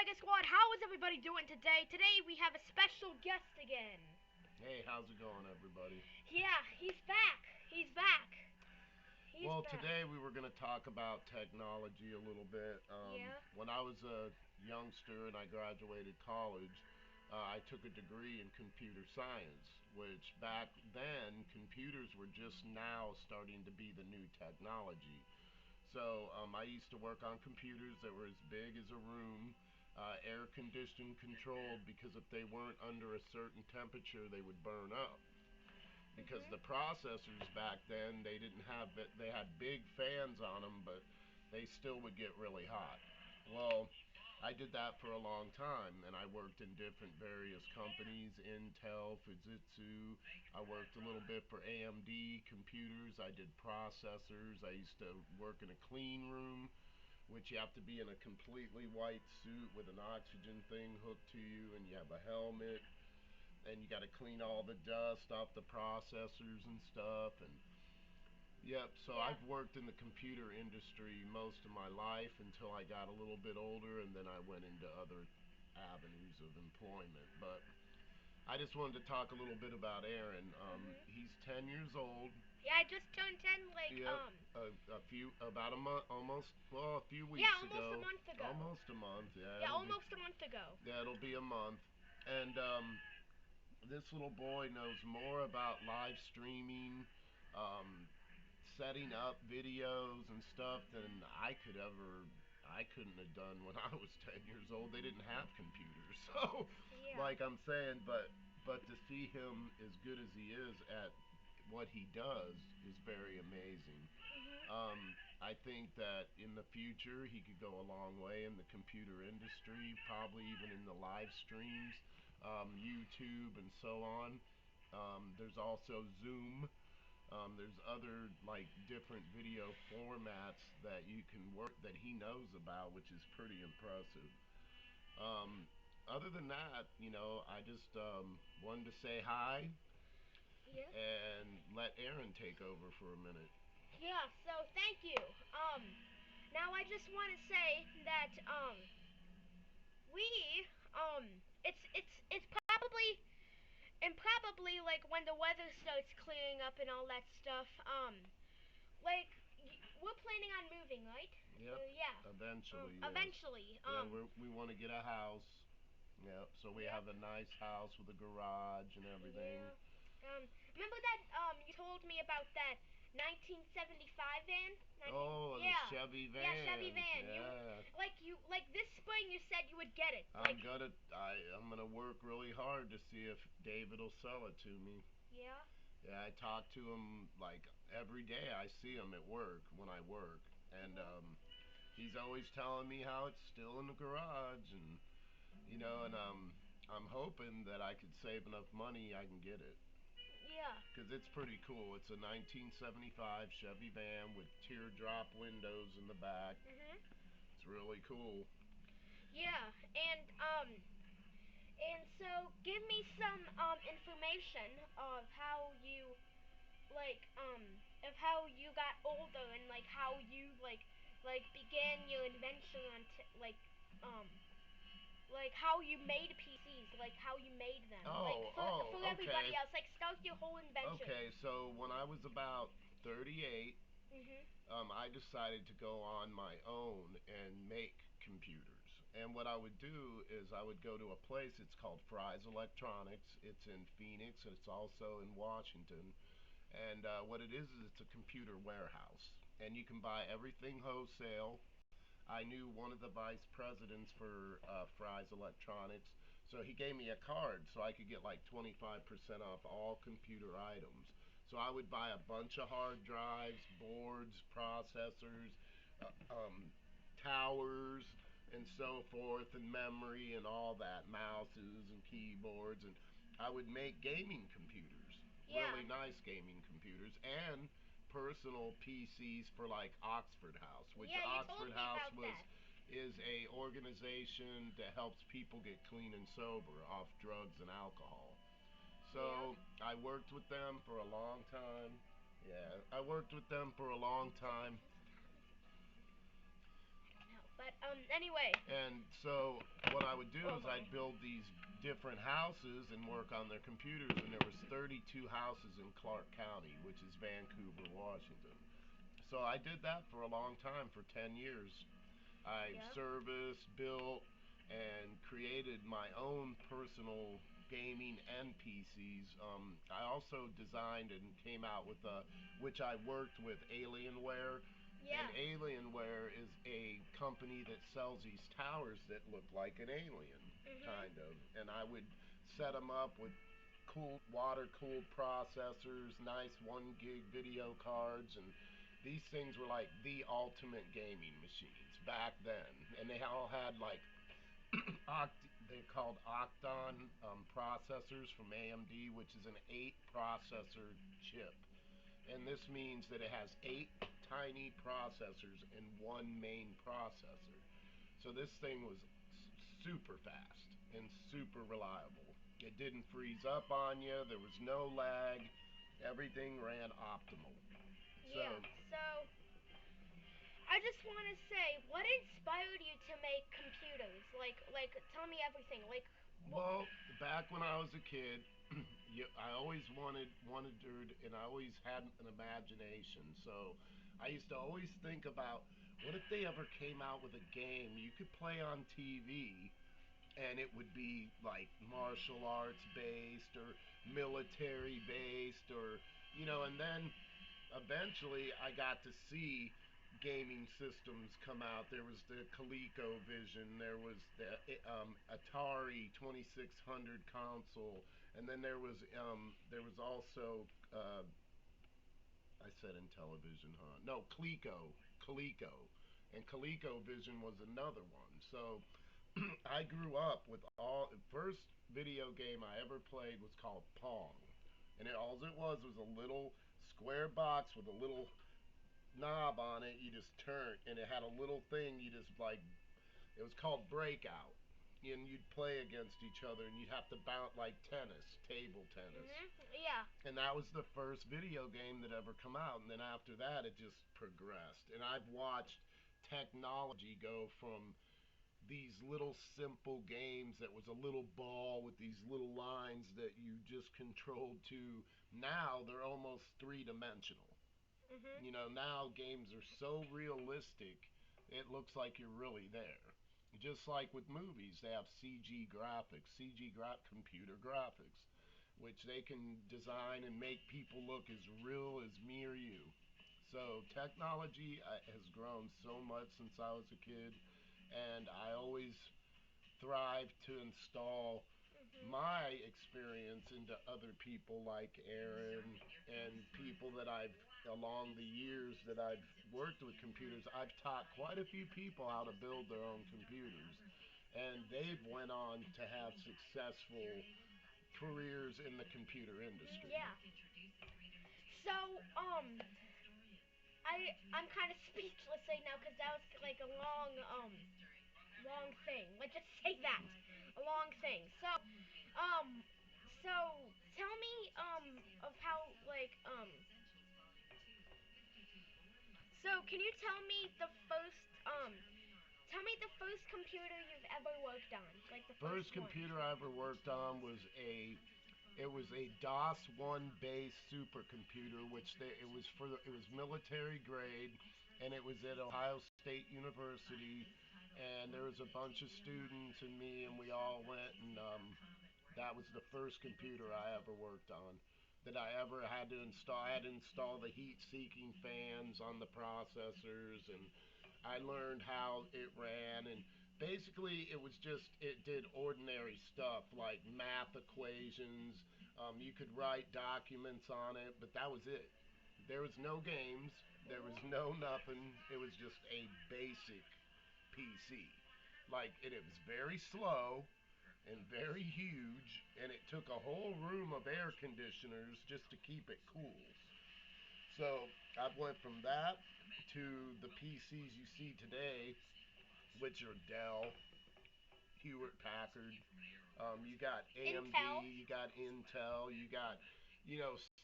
Mega Squad, how is everybody doing today? Today we have a special guest again. Hey, how's it going, everybody? Yeah, he's back. He's back. Well, Back. today we were going to talk about technology a little bit. Yeah. When I was a youngster and I graduated college, I took a degree in computer science, which back then computers were just now starting to be the new technology. So I used to work on computers that were as big as a room, air conditioned, controlled, because if they weren't under a certain temperature, they would burn up. Because the processors back then, they didn't have they had big fans on them, but they still would get really hot. Well, I did that for a long time, and I worked in different various companies, Intel, Fujitsu. I worked a little bit for AMD computers. I did processors. I used to work in a clean room, which you have to be in a completely white suit with an oxygen thing hooked to you, and you have a helmet, and you got to clean all the dust off the processors and stuff. And yep, so Yeah. I've worked in the computer industry most of my life until I got a little bit older, and then I went into other avenues of employment. But I just wanted to talk a little bit about Aaron. He's 10 years old. Yeah, I just turned 10 Yep, about a month, almost, well, a few weeks Yeah, almost ago. a month ago. Almost a month, yeah. Yeah, almost a month ago. Yeah, it'll be a month. And this little boy knows more about live streaming, um, setting up videos and stuff than I couldn't have done when I was 10 years old. They didn't have computers. So, Yeah. like I'm saying, but to see him as good as he is at what he does is very amazing. I think that in the future he could go a long way in the computer industry, probably even in the live streams, YouTube, and so on. There's also Zoom. There's other like different video formats that you can work that he knows about, which is pretty impressive. Um, Other than that, I just wanted to say hi Yeah. and let Aaron take over for a minute. Yeah, so thank you. Now I just want to say that we it's probably like when the weather starts clearing up and all that stuff. Like we're planning on moving, right? Yep. Yeah. Eventually, yes. Eventually. Yeah, we want to get a house. Yep. So we Yep. have a nice house with a garage and everything. Yeah. Remember that you told me about that 1975 van? Oh, the Yeah. Chevy van. Yeah, Chevy van. Yeah. You like this spring you said you would get it. I'm gonna work really hard to see if David will sell it to me. Yeah. Yeah, I talk to him like every day. I see him at work when I work, and he's always telling me how it's still in the garage, and and I'm hoping that I could save enough money I can get it. Yeah. Because it's pretty cool. It's a 1975 Chevy van with teardrop windows in the back. It's really cool. Yeah, and so give me some information of how you of how you got older and like how you began your invention on um like how you made PCs, like how you made them. For everybody Okay. else, like start your whole invention. Okay, so when I was about 38, Mhm. I decided to go on my own and make computers. And what I would do is I would go to a place, it's called Fry's Electronics. It's in Phoenix, and it's also in Washington. And what it is it's a computer warehouse. And you can buy everything wholesale. I knew one of the vice presidents for Fry's Electronics, so he gave me a card so I could get like 25% off all computer items. So I would buy a bunch of hard drives, boards, processors, towers, and so forth, and memory and all that, mouses and keyboards, and I would make gaming computers, Yeah. really nice gaming computers, and personal PCs for like Oxford House, which Yeah, you told Oxford me House about was that. is a organization that helps people get clean and sober off drugs and alcohol. Yeah. So I worked with them for a long time. Yeah, I worked with them for a long time. I don't know, but anyway. And so what I would do is Uh-huh. I'd build these different houses and work on their computers, and there was 32 houses in Clark County, which is Vancouver, Washington. So I did that for a long time, for 10 years. I Yeah. serviced, built, and created my own personal gaming and PCs. I also designed and came out with which I worked with Alienware. And Yeah. Alienware is a company that sells these towers that look like an alien, Mhm. kind of. And I would set them up with water cooled processors, nice 1 gig video cards, and these things were like the ultimate gaming machines back then. And they all had like they're called Octon processors from AMD, which is an 8 processor chip. And this means that it has 8 tiny processors in one main processor. So this thing was super fast and super reliable. It didn't freeze up on you. There was no lag. Everything ran optimal. Yeah. So, So I just want to say, what inspired you to make computers? Tell me everything. well, back when I was a kid, I always wanted to, and I always had an imagination. So I used to always think about what if they ever came out with a game you could play on TV, and it would be like martial arts based or military based, or and then eventually I got to see gaming systems come out. There was the ColecoVision, there was the Atari 2600 console, and then there was also I said Intellivision, huh? No, Coleco, and ColecoVision was another one. So I grew up with all. First video game I ever played was called Pong, and all it was a little square box with a little knob on it. You just turn, and it had a little thing. You just like it was called Breakout, and you'd play against each other, and you'd have to bounce like tennis, table tennis. Mhm. Yeah. And that was the first video game that ever come out. And then after that, it just progressed. And I've watched technology go from these little simple games that was a little ball with these little lines that you just controlled to now they're almost three-dimensional. Mhm. Now games are so realistic, it looks like you're really there. Just like with movies, they have CG graphics, computer graphics, which they can design and make people look as real as me or you. So technology has grown so much since I was a kid, and I always thrive to install Mhm. my experience into other people like Aaron and people that I've along the years that I've worked with computers. I've taught quite a few people how to build their own computers, and they've went on to have successful careers in the computer industry. Yeah. So, I'm kind of speechless right now because that was like a long thing. Let's just say that, a long thing. Um, so tell me of how So can you tell me the first computer you've ever worked on, like the first First one. computer I ever worked on was a DOS 1 base supercomputer, which it was military grade, and it was at Ohio State University, and there was a bunch of students and me, and we all went, and that was the first computer I ever worked on. That I ever had to install. I had to install the heat-seeking fans on the processors, and I learned how it ran, and basically it did ordinary stuff like math equations. You could write documents on it, but that was it. There was no games. There was Mhm. no nothing. It was just a basic PC. It was very slow and very huge, and it took a whole room of air conditioners just to keep it cool. So I went from that to the PCs you see today, which are Dell, Hewlett Packard. You got AMD, Intel. you got Intel, you got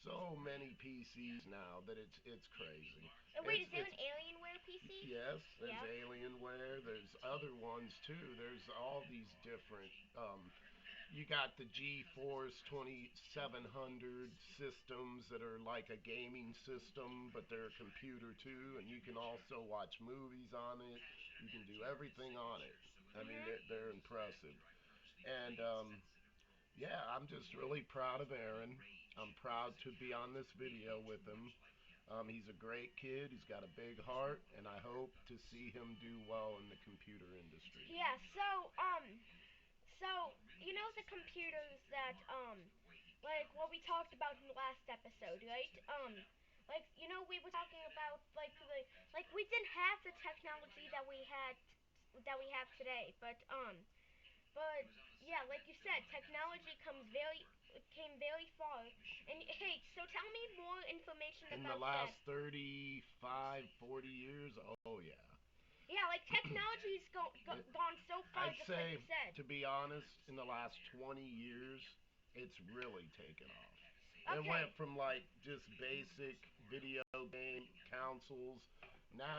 so many PCs now that it's crazy. And wait, It's is there it's an Alienware PCs? Yes, there's Yep. Alienware. There's other ones too. There's all these different. You got the GeForce 2700 systems that are like a gaming system, but they're a computer too, and you can also watch movies on it. You can do everything on it. I mean, Mhm. they're impressive. And yeah, I'm just really proud of Aaron. I'm proud to be on this video with him. He's a great kid. He's got a big heart, and I hope to see him do well in the computer industry. Yeah. So you know the computers that like what we talked about in the last episode, right? Like you know we were talking about like we didn't have the technology that we have today, but yeah, like you said, technology came very far. And hey, so tell me more information In the about last that. 35, 40 years, oh yeah. Yeah, like technology's It, gone so far, I'd just like say, you said. to be honest, in the last 20 years, it's really taken off. It went Okay. from like just basic video game consoles. Now